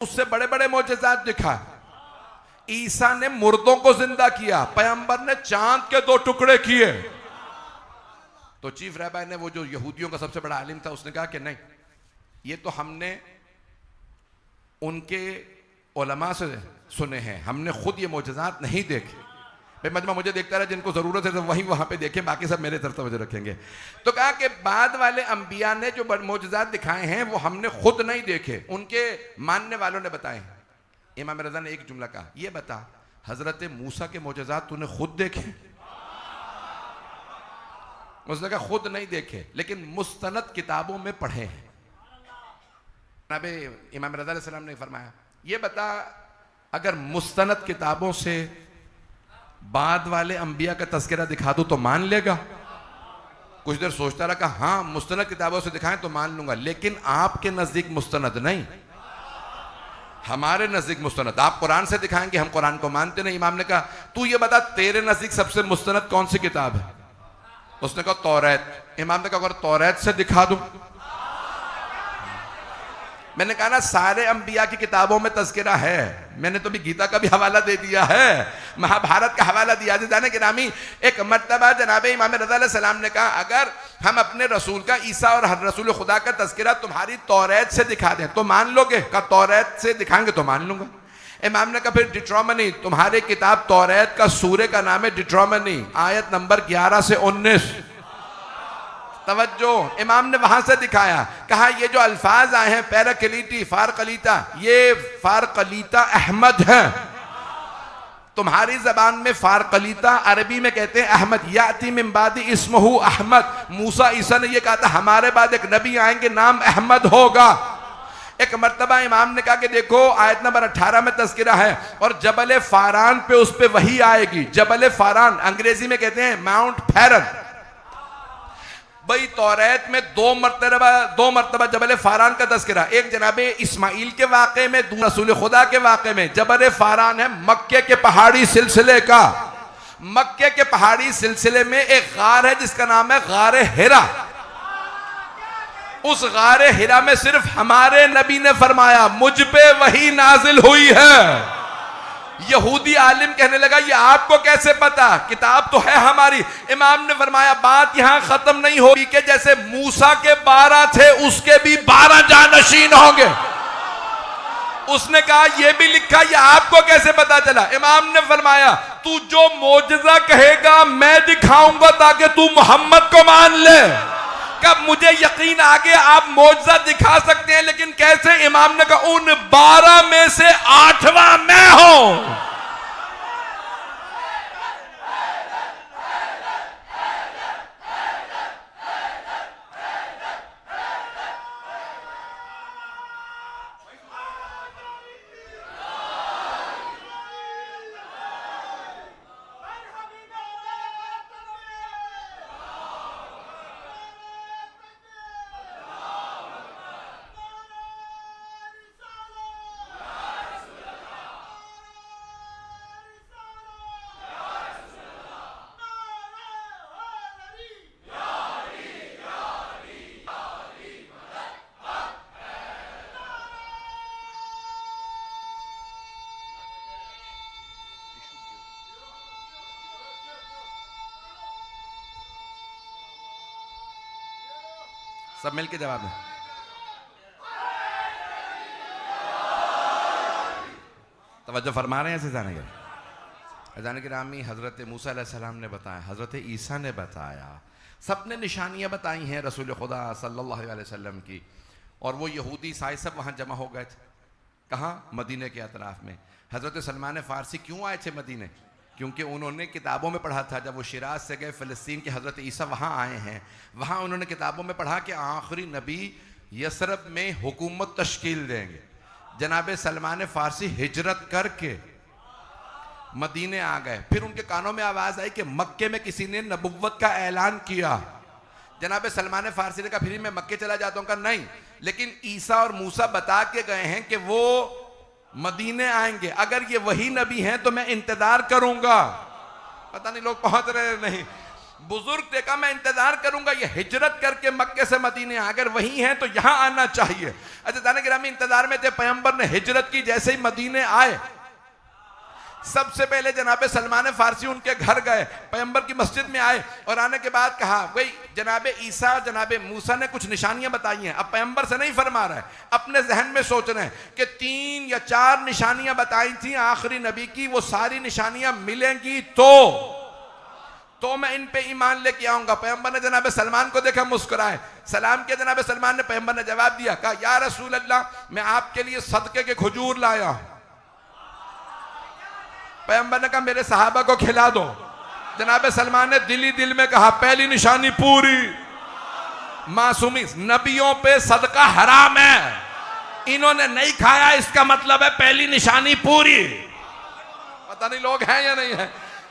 उससे बड़े बड़े मोजज़ात दिखा। ईसा ने मुर्दों को जिंदा किया, पैगंबर ने चांद के 2 टुकड़े किए। तो चीफ रैबाई ने, वो जो यहूदियों का सबसे बड़ा आलिम था, उसने कहा कि नहीं, ये तो हमने उनके उलमा से सुने हैं, हमने खुद ये मोजज़ात नहीं देखे। भाई मजमा मुझे देखता रहा, जिनको जरूरत है तो वही वहां पे देखें, बाकी सब मेरे तरफ तवज्जो रखेंगे। तो कहा कि बाद वाले अंबिया ने जो मोजज़ात दिखाए हैं वो हमने खुद नहीं देखे, उनके मानने वालों ने बताए। इमाम रज़ा ने एक जुमला कहा, ये बता हजरत मूसा के मोजज़ात तूने खुद देखे? उसने कहा खुद नहीं देखे, लेकिन मुस्तनद किताबों में पढ़े हैं। इमाम रज़ा अलैहि सलाम ने फरमाया, ये बता अगर मुस्तनद किताबों से बाद वाले अंबिया का तज़किरा दिखा दूं तो मान लेगा? कुछ देर सोचता रहा, कहा हाँ मुस्तनद किताबों से दिखाएं तो मान लूंगा, लेकिन आपके नजदीक मुस्तनद नहीं, हमारे नजदीक मुस्तनद। आप कुरान से दिखाएंगे, हम कुरान को मानते नहीं। इमाम ने कहा तू ये बता तेरे नजदीक सबसे मुस्तनद कौन सी किताब है? उसने कहा तौरात। इमाम ने कहा अगर तौरात से दिखा दूं? मैंने कहा ना सारे अंबिया की किताबों में तज़किरा है, मैंने तो भी गीता का भी हवाला दे दिया है, महाभारत का हवाला दिया। जाने के नामी एक मर्तबा जनाब इमाम रज़ा अलैहि सलाम ने कहा अगर हम अपने रसूल का, ईसा और रसूल खुदा का तज़किरा तुम्हारी तौरात से दिखा दें तो मान लोगे? का तौरात से दिखाएंगे तो मान लूंगा। इमाम ने कहा फिर डिट्रोमनी, तुम्हारी किताब तौरात का सूरे का नाम है डिट्रोमनी, आयत नंबर 11 से 19। तवज्जो, इमाम ने वहां से दिखाया, कहा ये जो अल्फाज आए हैं पैराकलीटी फारकलीता, ये फारकलीता अहमद है। तुम्हारी जबान में फारकलीता, अरबी में कहते हैं अहमद, याती मिन बादी इस्महु अहमद। मूसा ईसा ने ये कहा था हमारे बाद एक नबी आएंगे नाम अहमद होगा। एक मर्तबा इमाम ने कहा कि देखो आयत नंबर 18 में तज़किरा है और जबल फारान पे उस पे वही आएगी। जबल फारान अंग्रेजी में कहते हैं माउंट फैरन। भाई तौरात में दो मरतबा जबल फारान का तज़किरा, एक जनाबे इस्माइल के वाक़े में, दूसरा रसूल खुदा के वाक़े में। जबल फारान है मक्के के पहाड़ी सिलसिले का। मक्के के पहाड़ी सिलसिले में एक गार है जिसका नाम है गारे हिरा। उस गारे हिरा में सिर्फ हमारे नबी ने फरमाया मुझ पे वही नाजिल हुई है। यहूदी आलिम कहने लगा ये आपको कैसे पता? किताब तो है हमारी। इमाम ने फरमाया बात यहां खत्म नहीं होगी कि जैसे मूसा के 12 थे उसके भी 12 जानशीन होंगे। उसने कहा ये भी लिखा, ये आपको कैसे पता चला? इमाम ने फरमाया तू जो मोजज़ा कहेगा मैं दिखाऊंगा ताकि तू मोहम्मद को मान ले। कब मुझे यकीन आ गया आप मोजज़ा दिखा सकते हैं, लेकिन कैसे? इमाम ने कहा उन 12 में से 8वां मैं हूं। सब मिलके जवाब है। तवज्जो फरमा रहे हैं जाने के रामी हजरत मूसा अलैहिस्सलाम ने बताया, हजरत ईसा ने बताया, सबने निशानियां बताई हैं रसूल खुदा सल्लल्लाहु अलैहि वसल्लम की। और वो यहूदी ईसाई सब वहां जमा हो गए थे। कहाँ? मदीने के अतराफ में। हजरत सलमान फारसी क्यों आए थे मदीने? क्योंकि उन्होंने किताबों में पढ़ा था जब वो शिराज से गए फ़लस्तीन के, हज़रत ईसा वहाँ आए हैं, वहाँ उन्होंने किताबों में पढ़ा कि आखिरी नबी यसरब में हुकूमत तश्कील देंगे। जनाब सलमान फ़ारसी हिजरत करके मदीने आ गए। फिर उनके कानों में आवाज़ आई कि मक्के में किसी ने नबुव्वत का ऐलान किया। जनाब सलमान फ़ारसी ने कहा फिर मैं मक्के चला जाता हूँ। कहा नहीं, लेकिन ईसा और मूसा बता के गए हैं कि वो मदीने आएंगे, अगर ये वही नबी हैं तो मैं इंतजार करूंगा। पता नहीं लोग पहुंच रहे नहीं। बुजुर्ग देखा मैं इंतजार करूंगा, ये हिजरत करके मक्के से मदीने अगर वही हैं तो यहां आना चाहिए। अच्छा जाने गिरामी इंतजार में थे, पैगंबर ने हिजरत की, जैसे ही मदीने आए सबसे पहले जनाबे सलमान फारसी उनके घर गए, पैगंबर की मस्जिद में आए और आने के बाद कहा भाई जनाबे ईसा जनाबे मूसा ने कुछ निशानियां बताई हैं। अब पैगंबर से नहीं फरमा रहा है, अपने जहन में सोच रहे हैं कि 3 या 4 निशानियां बताई थी आखिरी नबी की, वो सारी निशानियां मिलेंगी तो मैं इन पे ईमान लेके आऊंगा। पैगंबर ने जनाबे सलमान को देखा, मुस्कुराए, सलाम किया जनाबे सलमान ने। पैगंबर ने जवाब दिया, कहा या रसूल अल्लाह, मैं आपके लिए सदके के खजूर लाया। पैगंबर ने कहा मेरे सहाबा को खिला दो। जनाबे सलमान ने दिल में कहा पहली निशानी पूरी, मासूमी, नबियों पे सदका हराम है, इन्होंने नहीं खाया, इसका मतलब है पहली निशानी पूरी। पता नहीं लोग हैं या नहीं है,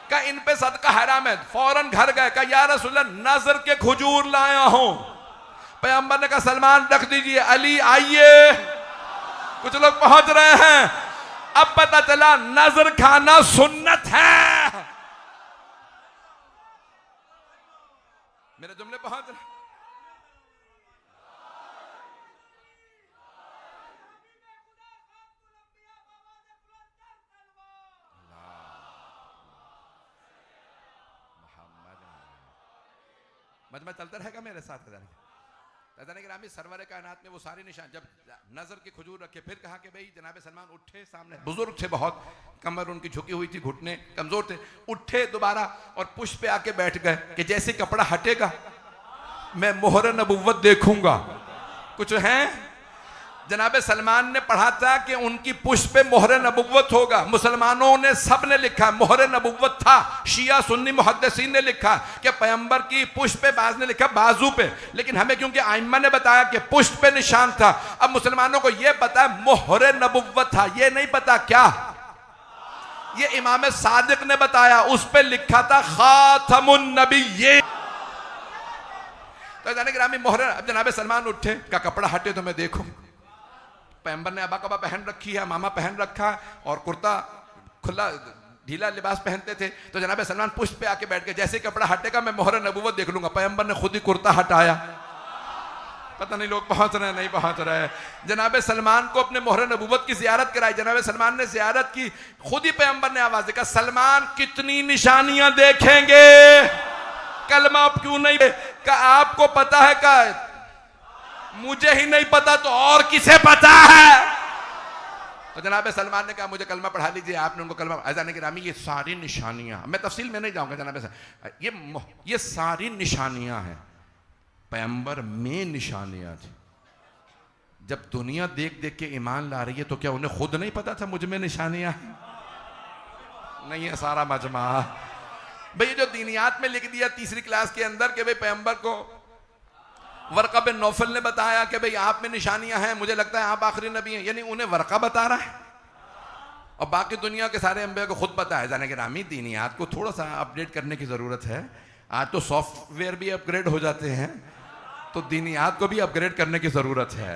का इन पे सदका हराम है। फौरन घर गए, कहा या रसूलल्लाह नजर के खजूर लाया हूं। पैगंबर ने कहा सलमान रख दीजिए, अली आइए। कुछ लोग पहुंच रहे हैं, अब पता चला नजर खाना सुन्नत है। मेरे जुमले पहुंच रहे। मजमा चलता रहेगा मेरे साथ। ग्रामी सरवर कायनात में वो सारे निशान, जब नजर के खजूर रखे, फिर कहा कि भाई जनाबे सलमान उठे, सामने बुजुर्ग थे बहुत, कमर उनकी झुकी हुई थी, घुटने कमजोर थे, उठे दोबारा और पुष्प पे आके बैठ गए कि जैसे कपड़ा हटेगा मैं मोहर नबुव्वत देखूंगा। कुछ हैं जनाबे सलमान ने पढ़ा था कि उनकी पुष्प पे मोहर नबुव्वत होगा। मुसलमानों ने सब ने लिखा मोहर नबुव्वत था, शिया सुन्नी मुहद्दिसीन ने लिखा कि पैगंबर की पुष्प पे, बाज ने लिखा बाजू पे, लेकिन हमें क्योंकि आइम्मा ने बताया कि पुष्प पे निशान था, अब मुसलमानों को यह पता है मोहर नबुव्वत था, ये नहीं पता क्या, ये इमाम सादिक ने बताया, उस पे लिखा था खातमुन नबिय्यीन। तो जाने ग्रामी मोहर, अब जनाबे सलमान उठे, का कपड़ा हटे तो मैं देखूं। पैगंबर ने अबा कबा पहन रखी है, मामा पहन रखा और कुर्ता खुला ढीला लिबास पहनते थे, तो जनाबे सलमान पुष्प पे आके बैठ गए, जैसे कपड़ा हटेगा मैं मोहर नबुव्वत देख लूंगा। पैगंबर ने खुद ही कुर्ता हटाया। पता नहीं लोग पहुंच रहे हैं नहीं पहुंच रहे हैं। जनाबे सलमान को अपने मोहर नबुव्वत की जियारत कराई, जनाबे सलमान ने जियारत की, खुद ही पैगंबर ने आवाज देखा सलमान कितनी निशानियां देखेंगे, कलमा आप क्यों नहीं का आपको पता है का मुझे ही नहीं पता तो और किसे पता है। तो जनाबे सलमान ने कहा मुझे कलमा पढ़ा लीजिए। आपने उनको कलमा अज़ान गिरामी, ये सारी निशानियां, मैं तफसील में नहीं जाऊंगा जनाबे, ये सारी निशानियां हैं, पैगंबर में निशानियां थी। जब दुनिया देख देख के ईमान ला रही है तो क्या उन्हें खुद नहीं पता था मुझ में निशानियां नहीं है? सारा मजमा भाई जो दीनियात में लिख दिया 3री क्लास के अंदर कि भाई पैगंबर को वर्का बिन नौफल ने बताया कि भाई आप में निशानियां हैं, मुझे लगता है आप आखिरी नबी हैं, यानी उन्हें वर्का बता रहा है और बाकी दुनिया के सारे अंबिया को खुद पता है। जाने के रामी दीनियात को थोड़ा सा अपडेट करने की ज़रूरत है। आज तो सॉफ्टवेयर भी अपग्रेड हो जाते हैं, तो दीनियात को भी अपग्रेड करने की ज़रूरत है।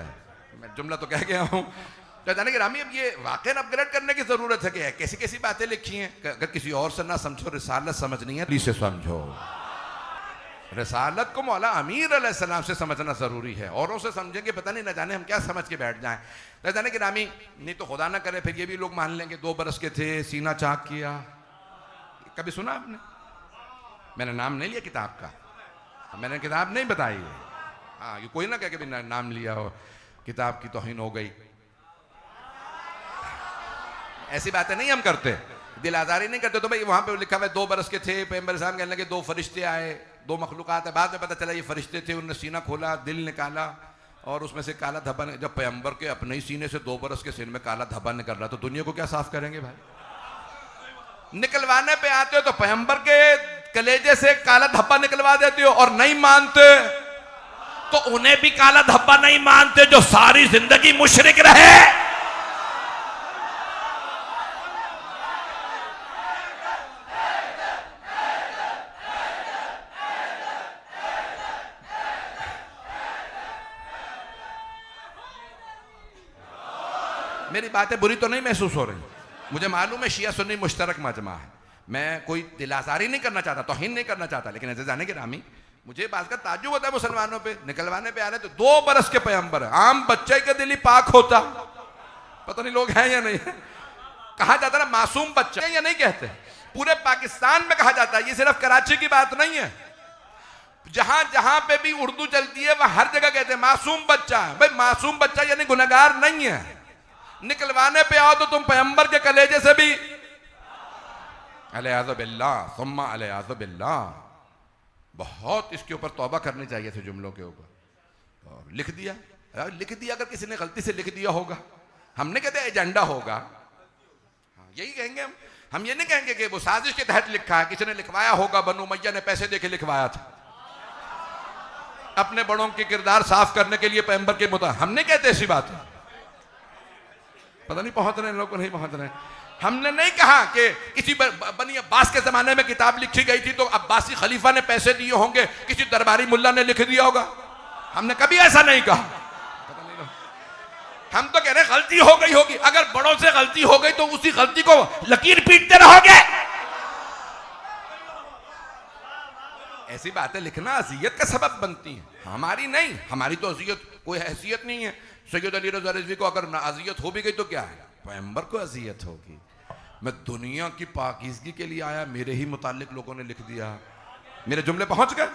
मैं जुमला तो कह गया हूँ। तो जाने के रामी अब ये वाकई अपग्रेड करने की ज़रूरत है कि कैसी कैसी बातें लिखी हैं। अगर किसी और से ना समझो, रिसालत समझनी है से समझो। रिसालत को मौला अमीर अलैहिस्सलाम से समझना ज़रूरी है, औरों से समझेंगे पता नहीं, न जाने हम क्या समझ के बैठ जाएं। न जाने कि रामी नहीं तो खुदा ना करे फिर ये भी लोग मान लेंगे 2 बरस के थे, सीना चाक किया। कभी सुना आपने? मैंने नाम नहीं लिया किताब का, मैंने किताब नहीं बताई। हाँ, ये कोई ना कहे कि नाम लिया हो, किताब की तौहीन हो गई, ऐसी बातें नहीं हम करते, दिल आज़ारी नहीं करते। तो भाई वहां पे लिखा हुआ 2 बरस के थे, पैगंबर साहब कहने लगे 2 फरिश्ते आए, 2 मखलूकात है। बाद में पता चला ये फरिश्ते थे, उन्होंने सीना खोला, दिल निकाला और उसमें से काला धब्बा। जब पैगंबर के अपने ही सीने से 2 बरस के सीने में काला धब्बा निकल रहा तो दुनिया को क्या साफ करेंगे भाई? निकलवाने पे आते हो तो पैगंबर के कलेजे से काला धब्बा निकलवा देते हो, और नहीं मानते तो उन्हें भी काला धब्बा नहीं मानते जो सारी जिंदगी मुशरिक रहे। मेरी बातें बुरी तो नहीं महसूस हो रही? मुझे मालूम है शिया सुन्नी मुश्तरक मजमा है, मैं कोई दिलासारी नहीं करना चाहता, तौहीन नहीं करना चाहता, लेकिन ऐसे जाने के रामी मुझे बात का ताज्जुब होता है मुसलमानों पे, निकलवाने पे आ रहे तो 2 बरस के पैगंबर, आम बच्चे का दिल ही पाक होता, पता नहीं लोग हैं या नहीं है। कहा जाता ना मासूम बच्चा, या नहीं कहते, पूरे पाकिस्तान में कहा जाता है, ये सिर्फ कराची की बात नहीं है, जहां जहां पे भी उर्दू चलती है वहां हर जगह कहते हैं मासूम बच्चा। भाई मासूम बच्चा यानी गुनहगार नहीं है, निकलवाने पे आओ तो तुम पैगंबर के कलेजे से भी अलैहिज़ बिल्लाह सुम्मा अलैहिज़ बिल्लाह। बहुत इसके ऊपर तौबा करनी चाहिए थे जुमलों के ऊपर। लिख दिया, अगर किसी ने गलती से लिख दिया होगा, हमने कहते एजेंडा होगा, हाँ, यही कहेंगे हम ये नहीं कहेंगे कि वो साजिश के तहत लिखा है, किसी ने लिखवाया होगा, बनु उमय्या ने पैसे देके लिखवाया था अपने बड़ों के किरदार साफ करने के लिए पैगंबर के मुताबिक, हम नहीं कहते ऐसी बात है। पता नहीं पहुंच रहे लोग को, नहीं पहुंच रहे। हमने नहीं कहा कि किसी बनी अब्बास के जमाने में किताब लिखी गई थी तो अब्बासी खलीफा ने पैसे दिए होंगे, किसी दरबारी मुल्ला ने लिख दिया होगा, हमने कभी ऐसा नहीं कहा। हम तो कह रहे गलती हो गई होगी, अगर बड़ों से गलती हो गई तो उसी गलती को लकीर पीटते रहोगे। ऐसी बातें लिखना अजियत का सबब बनती हैं, हमारी नहीं, हमारी तो अजियत कोई हैसियत नहीं है। सैयद अली रज़ा रिज़वी को अगर अजियत हो भी गई तो क्या है, पैगंबर को अजियत होगी। मैं दुनिया की पाकीज़गी के लिए आया, मेरे ही मुतालिक लोगों ने लिख दिया, मेरे जुमले पहुंच गए,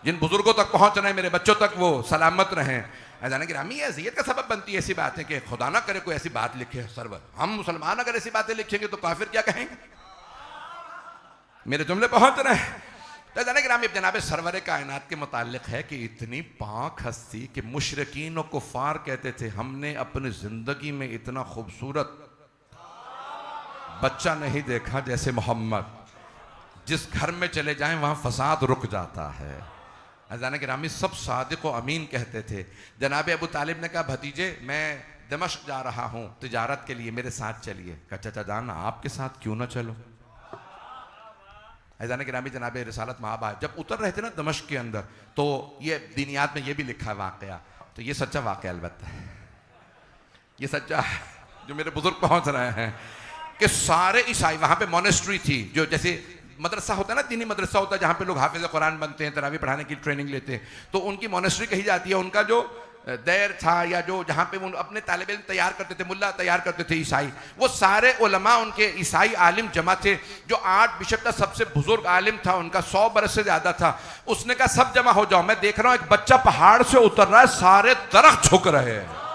जिन बुजुर्गों तक पहुंच रहे, मेरे बच्चों तक वो सलामत रहें। जाने कि रामी अजियत का सबब बनती है ऐसी बातें कि खुदा ना करे कोई ऐसी बात लिखे सरवर, हम मुसलमान अगर ऐसी बातें लिखेंगे तो काफिर क्या कहेंगे। मेरे जुमले पहुंच रहे हैं। तो जाने कि रामी जनाब सरवर कायनात के मुतालिक है कि इतनी पाक हस्ती कि मुशरिकीन और कुफार कहते थे हमने अपनी जिंदगी में इतना खूबसूरत बच्चा नहीं देखा जैसे मोहम्मद, जिस घर में चले जाएं वहां फसाद रुक जाता है। जाने के रामी सब सादिक व अमीन कहते थे। जनाब अबू तालिब ने कहा भतीजे मैं दमिश्क जा रहा हूँ तिजारत के लिए, मेरे साथ चलिए। कहा चाचा जान आपके साथ क्यों ना चलो। जाने के रामी जनाब रिसालत महाबा जब उतर रहे थे ना दमिश्क के अंदर, तो ये दीनियात में ये भी लिखा है वाक़या, तो ये सच्चा वाक़या अलबत्ता है, ये सच्चा जो मेरे बुजुर्ग पहुँच रहे हैं कि सारे ईसाई वहाँ पे मोनेस्ट्री थी, जो जैसे मदरसा होता है ना, दीनी मदरसा होता है जहाँ पे लोग हाफिज़ कुरान बनते हैं, तरावी पढ़ाने की ट्रेनिंग लेते हैं, तो उनकी मोनेस्ट्री कही जाती है। उनका जो दैर था या जो जहाँ पे वो अपने तालिब इल्म तैयार करते थे, मुल्ला तैयार करते थे ईसाई, वो सारे उलमा उनके ईसाई आलिम जमा थे। जो 8 बिशप का सबसे बुजुर्ग आलिम था, उनका 100 बरस से ज्यादा था, उसने कहा सब जमा हो जाओ, मैं देख रहा हूँ एक बच्चा पहाड़ से उतर रहा है, सारे दरख्त झुक रहे हैं।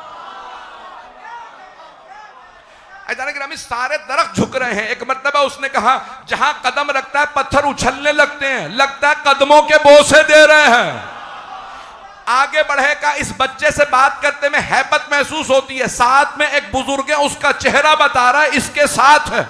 सारे दरख्त झुक रहे हैं। एक मर्तबा उसने कहा जहां कदम रखता है पत्थर उछलने लगते हैं, लगता है कदमों के बोसे दे रहे हैं। आगे बढ़ेगा, इस बच्चे से बात करते में हैबत महसूस होती है, साथ में एक बुजुर्ग है उसका चेहरा बता रहा है इसके साथ है।